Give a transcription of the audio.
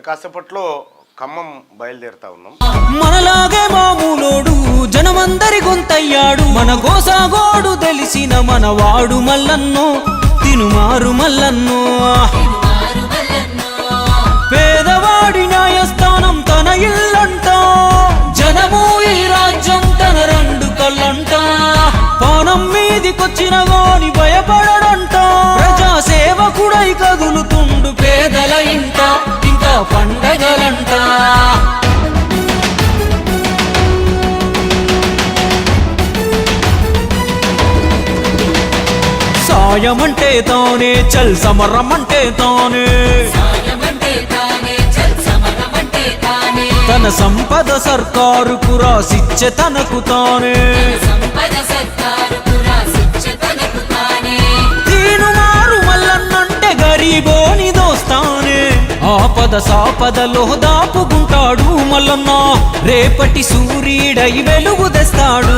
కాసేపట్లో ఖమ్మం బయలుదేరుతా ఉన్నాం. మనలాగే మామూలోడు జనమందరి గొంతయ్యాడు. మన గోసాగోడు తెలిసిన మనవాడు మల్లన్నో తినుమారు మల్లన్నో. పేదవాడి న్యాయస్థానం తన ఇల్లంట, జనము ఈ రాజ్యం తన రెండు కళ్ళంట. పానం మీదికొచ్చిన గాని భయపడడంట, ప్రజా సేవకుడై కదులుతుండు పేదల ఇంట ఇంకా పండగలంట. సాయమంటే తానే చల్ సమరమంటే తానే, తన సంపద సర్కారుకు రాసిచ్చే తనకు తానే. తీనుమారు మల్లన్నంటే గరీబోని దోస్తానే, ఆపద సాపదలో దాపుకుంటాడు మల్లన్న. రేపటి సూర్యుడై వెలుగు తెస్తాడు.